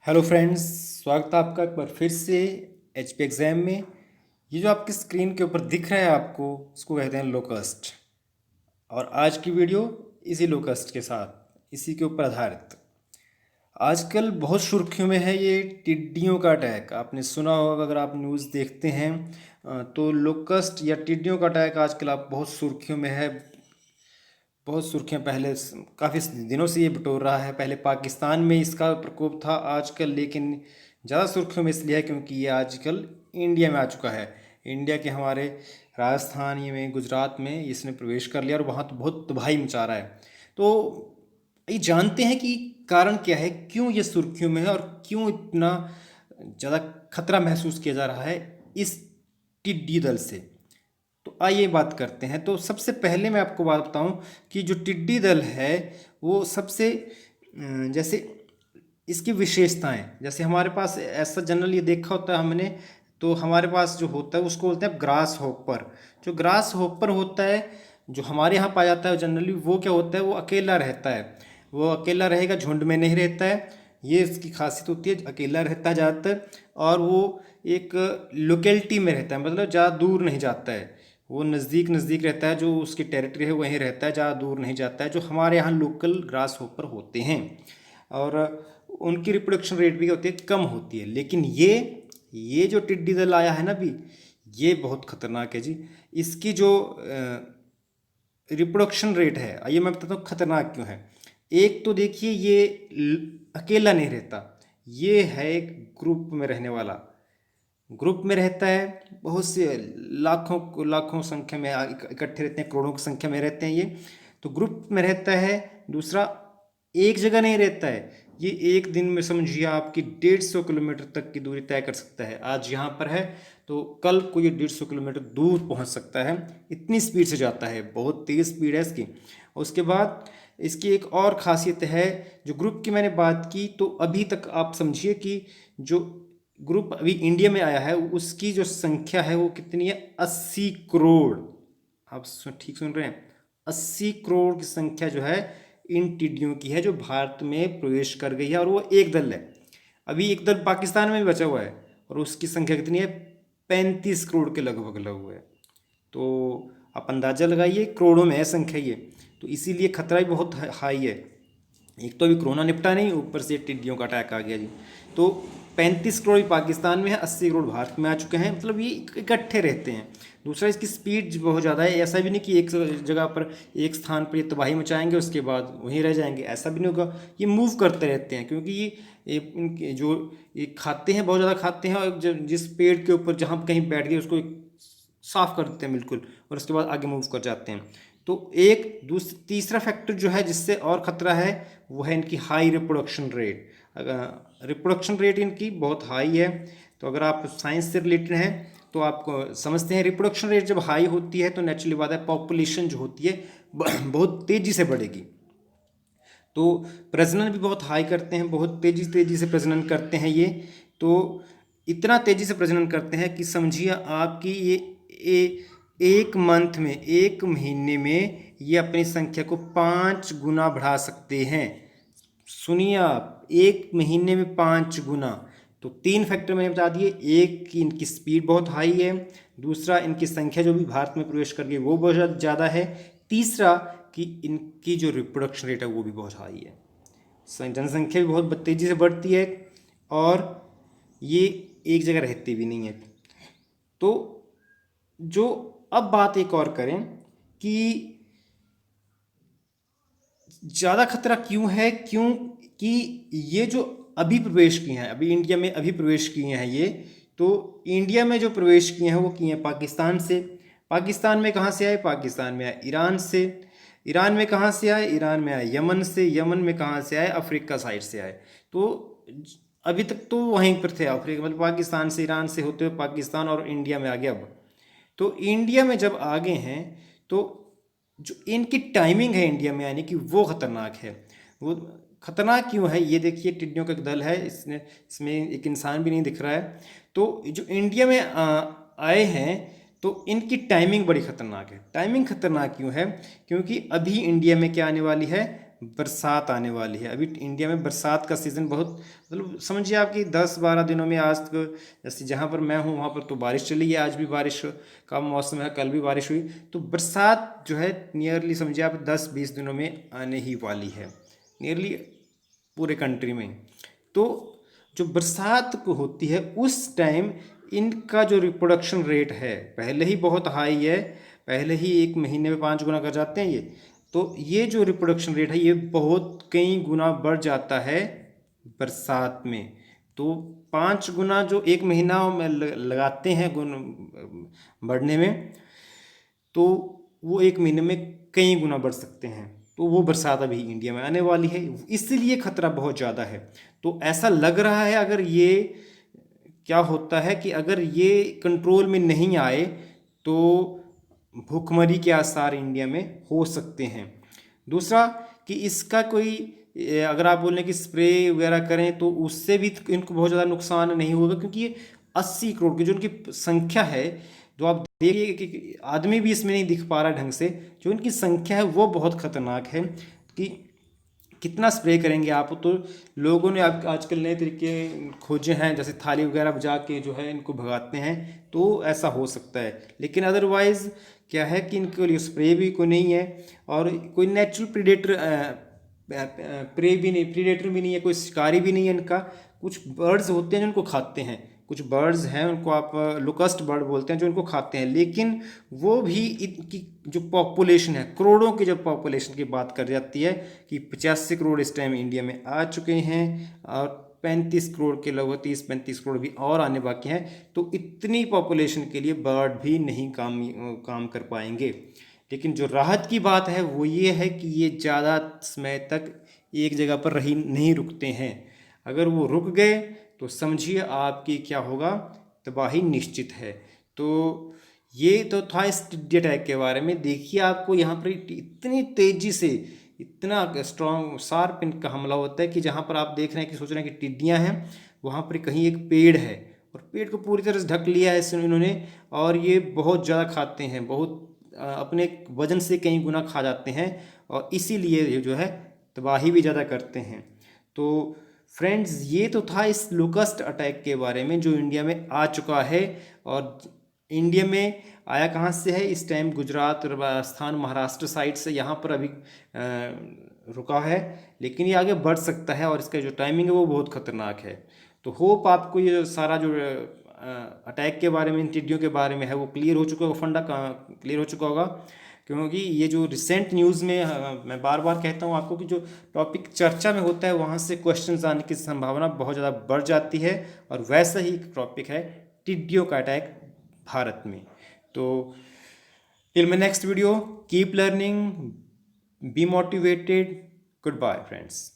Hello friends, स्वागत है आपका एक बार फिर से एचपी एग्ज़ाम में। ये जो आपकी स्क्रीन के ऊपर दिख रहा है आपको, इसको कहते हैं लोकस्ट। और आज की वीडियो इसी लोकस्ट के साथ, इसी के ऊपर आधारित। आजकल बहुत सुर्खियों में है ये टिड्डियों का अटैक। आपने सुना होगा, अगर आप न्यूज़ देखते हैं तो लोकस्ट या टिड्डियों का अटैक आजकल आप बहुत सुर्खियों में है। बहुत सुर्खियां पहले काफ़ी दिनों से ये बटोर रहा है। पहले पाकिस्तान में इसका प्रकोप था आजकल, लेकिन ज़्यादा सुर्खियों में इसलिए है क्योंकि ये आजकल इंडिया में आ चुका है। इंडिया के हमारे राजस्थान ये में, गुजरात में इसने प्रवेश कर लिया और वहाँ तो बहुत तबाही मचा रहा है। तो ये जानते हैं कि कारण क्या है, क्यों ये सुर्खियों में है और क्यों इतना ज़्यादा खतरा महसूस किया जा रहा है इस टिड्डी दल से। तो आइए बात करते हैं। तो सबसे पहले मैं आपको बात बताऊं कि जो टिड्डी दल है वो सबसे जैसे इसकी विशेषताएं, जैसे हमारे पास ऐसा जनरल ये देखा होता है हमने, तो हमारे पास जो होता है उसको बोलते हैं ग्रास हॉपर। जो ग्रास हॉपर होता है जो हमारे यहाँ पाया जाता है जनरली, वो क्या होता है, वो अकेला रहता है। वो अकेला रहेगा, झुंड में नहीं रहता है। ये इसकी खासियत होती है, अकेला रहता है ज़्यादातर। और वो एक लोकेलिटी में रहता है, मतलब ज़्यादा दूर नहीं जाता है। वो नज़दीक नज़दीक रहता है, जो उसकी टेरिटरी है वहीं रहता है, ज़्यादा दूर नहीं जाता है, जो हमारे यहाँ लोकल ग्रास होपर होते हैं। और उनकी रिप्रोडक्शन रेट भी होती है, कम होती है। लेकिन ये जो टिड्डी दल आया है ना अभी, ये बहुत खतरनाक है जी। इसकी जो रिप्रोडक्शन रेट है, आइए मैं बताता हूँ खतरनाक क्यों है। एक तो देखिए, ये अकेला नहीं रहता, ये है एक ग्रुप में रहने वाला। ग्रुप में रहता है, बहुत से लाखों लाखों संख्या में इकट्ठे रहते हैं, करोड़ों की संख्या में रहते हैं ये। तो ग्रुप में रहता है। दूसरा, एक जगह नहीं रहता है। ये एक दिन में समझिए आपकी 150 किलोमीटर तक की दूरी तय कर सकता है। आज यहाँ पर है तो कल को ये 150 किलोमीटर दूर पहुँच सकता है। इतनी स्पीड से जाता है, बहुत तेज़ स्पीड है इसकी। उसके बाद इसकी एक और खासियत है, जो ग्रुप की मैंने बात की, तो अभी तक आप समझिए कि जो ग्रुप अभी इंडिया में आया है उसकी जो संख्या है वो कितनी है, 80 करोड़। आप ठीक सुन रहे हैं, 80 करोड़ की संख्या जो है इन टिड्डियों की है, जो भारत में प्रवेश कर गई है। और वो एक दल है, अभी एक दल पाकिस्तान में भी बचा हुआ है और उसकी संख्या कितनी है, 35 करोड़ के लगभग लगभग है। तो आप अंदाज़ा लगाइए, करोड़ों में है संख्या ये। तो इसीलिए खतरा भी बहुत हाई है। एक तो अभी कोरोना निपटा नहीं, ऊपर से टिड्डियों का अटैक आ गया जी। तो 35 करोड़ पाकिस्तान में है, 80 करोड़ भारत में आ चुके हैं, मतलब ये इकट्ठे रहते हैं। दूसरा, इसकी स्पीड बहुत ज़्यादा है। ऐसा भी नहीं कि एक जगह पर, एक स्थान पर ये तबाही मचाएंगे उसके बाद वहीं रह जाएंगे, ऐसा भी नहीं होगा। ये मूव करते रहते हैं, क्योंकि इनके जो ये खाते हैं, बहुत ज़्यादा खाते हैं। और जिस पेड़ के ऊपर जहाँ कहीं बैठ गए उसको साफ कर देते हैं बिल्कुल, और उसके बाद आगे मूव कर जाते हैं। तो एक तीसरा फैक्टर जो है जिससे और ख़तरा है, वो है इनकी high reproduction rate. Reproduction rate इनकी बहुत हाई है। तो अगर आप साइंस से रिलेटेड हैं तो आपको समझते हैं, रिप्रोडक्शन रेट जब हाई होती है तो नेचुरली बात है, पॉपुलेशन जो होती है बहुत तेज़ी से बढ़ेगी। तो प्रजनन भी बहुत हाई करते हैं, बहुत तेज़ी तेज़ी से प्रजनन करते हैं ये। तो इतना तेज़ी से प्रजनन करते हैं कि समझिए आपकी एक मंथ में, एक महीने में ये अपनी संख्या को 5 गुना बढ़ा सकते हैं। सुनिए आप, एक महीने में 5 गुना। तो 3 फैक्टर मैंने बता दिए। एक कि इनकी स्पीड बहुत हाई है, दूसरा इनकी संख्या जो भी भारत में प्रवेश कर गई वो बहुत ज़्यादा है, तीसरा कि इनकी जो रिप्रोडक्शन रेट है वो भी बहुत हाई है। जनसंख्या भी बहुत तेज़ी से बढ़ती है और ये एक जगह रहते भी नहीं है। तो जो अब बात एक और करें कि ज़्यादा खतरा क्यों है, क्योंकि ये जो अभी प्रवेश किए हैं, अभी इंडिया में अभी प्रवेश किए हैं ये, तो इंडिया में जो प्रवेश किए हैं वो किए हैं पाकिस्तान से। पाकिस्तान में कहाँ से आए, पाकिस्तान में आए ईरान से। ईरान में कहाँ से आए, ईरान में आए यमन से। यमन में कहाँ से आए, अफ्रीका साइड से आए। तो अभी तक तो वहीं पर थे अफ्रीका, मतलब पाकिस्तान से, ईरान से होते हुए पाकिस्तान और इंडिया में आ गया अब। तो इंडिया में जब आ गए हैं तो जो इनकी टाइमिंग है इंडिया में आने की वो ख़तरनाक है। वो ख़तरनाक क्यों है, ये देखिए, टिड्डियों का एक दल है, इसमें एक इंसान भी नहीं दिख रहा है। तो जो इंडिया में आए हैं तो इनकी टाइमिंग बड़ी ख़तरनाक है। टाइमिंग ख़तरनाक क्यों है, क्योंकि अभी इंडिया में क्या आने वाली है, बरसात आने वाली है। अभी इंडिया में बरसात का सीज़न बहुत, मतलब समझिए आपकी 10-12 दिनों में आज तक, जैसे जहाँ पर मैं हूँ वहाँ पर तो बारिश चली है, आज भी बारिश का मौसम है, कल भी बारिश हुई। तो बरसात जो है नियरली समझिए आप 10-20 दिनों में आने ही वाली है, नियरली पूरे कंट्री में। तो जो बरसात को होती है उस टाइम इनका जो रिप्रोडक्शन रेट है पहले ही बहुत हाई है, पहले ही 1 महीने में 5 गुना कर जाते हैं ये। तो ये जो रिप्रोडक्शन रेट है ये बहुत कई गुना बढ़ जाता है बरसात में। तो 5 गुना जो 1 महीना में लगाते हैं गुण बढ़ने में, तो वो 1 महीने में कई गुना बढ़ सकते हैं। तो वो बरसात अभी इंडिया में आने वाली है, इसलिए खतरा बहुत ज़्यादा है। तो ऐसा लग रहा है अगर ये क्या होता है कि अगर ये कंट्रोल में नहीं आए तो भूखमरी के आसार इंडिया में हो सकते हैं। दूसरा कि इसका कोई अगर आप बोलें कि स्प्रे वगैरह करें तो उससे भी इनको बहुत ज़्यादा नुकसान नहीं होगा, क्योंकि ये 80 करोड़ की जो उनकी संख्या है, जो आप देखिए कि आदमी भी इसमें नहीं दिख पा रहा ढंग से, जो इनकी संख्या है वो बहुत खतरनाक है कि कितना स्प्रे करेंगे आप। तो लोगों ने अब आजकल नए तरीके खोजे हैं, जैसे थाली वगैरह बजा के जो है इनको भगाते हैं, तो ऐसा हो सकता है। लेकिन अदरवाइज़ क्या है कि इनके लिए स्प्रे भी कोई नहीं है और कोई नेचुरल प्रीडेटर भी नहीं है, कोई शिकारी भी नहीं है इनका। कुछ बर्ड्स होते हैं जो इनको खाते हैं, कुछ बर्ड्स हैं उनको आप लोकस्ट बर्ड बोलते हैं जो इनको खाते हैं, लेकिन वो भी इनकी जो पॉपुलेशन है, करोड़ों की जब पॉपुलेशन की बात कर जाती है कि 85 करोड़ इस टाइम इंडिया में आ चुके हैं और 35 करोड़ के लगभग 30-35 करोड़ भी और आने बाकी हैं। तो इतनी पॉपुलेशन के लिए बर्ड भी नहीं काम कर पाएंगे। लेकिन जो राहत की बात है वो ये है कि ये ज़्यादा समय तक एक जगह पर रही नहीं रुकते हैं। अगर वो रुक गए तो समझिए आपकी क्या होगा, तबाही निश्चित है। तो ये तो था इस टिड्डी अटैक के बारे में। देखिए आपको यहाँ पर इतनी तेज़ी से इतना स्ट्रॉन्ग शार्प इनका हमला होता है कि जहाँ पर आप देख रहे हैं कि सोच रहे हैं कि टिड्डियाँ हैं, वहाँ पर कहीं एक पेड़ है और पेड़ को पूरी तरह से ढक लिया है इन्होंने, और ये बहुत ज़्यादा खाते हैं, बहुत अपने वजन से कई गुना खा जाते हैं और इसीलिए ये जो है तबाही भी ज़्यादा करते हैं। तो फ्रेंड्स ये तो था इस लोकस्ट अटैक के बारे में जो इंडिया में आ चुका है। और इंडिया में आया कहाँ से है, इस टाइम गुजरात, राजस्थान, महाराष्ट्र साइड से यहाँ पर अभी रुका है, लेकिन ये आगे बढ़ सकता है और इसका जो टाइमिंग है वो बहुत ख़तरनाक है। तो होप आपको ये सारा जो अटैक के बारे में, इन टिड्डियों के बारे में है वो क्लियर हो चुका होगा, फंडा क्लियर हो चुका होगा। क्योंकि ये जो रिसेंट न्यूज़ में मैं बार बार कहता हूँ आपको कि जो टॉपिक चर्चा में होता है वहाँ से क्वेश्चंस आने की संभावना बहुत ज़्यादा बढ़ जाती है, और वैसा ही एक टॉपिक है टिड्डियों का अटैक भारत में। तो till my next video, keep learning, be motivated, goodbye friends.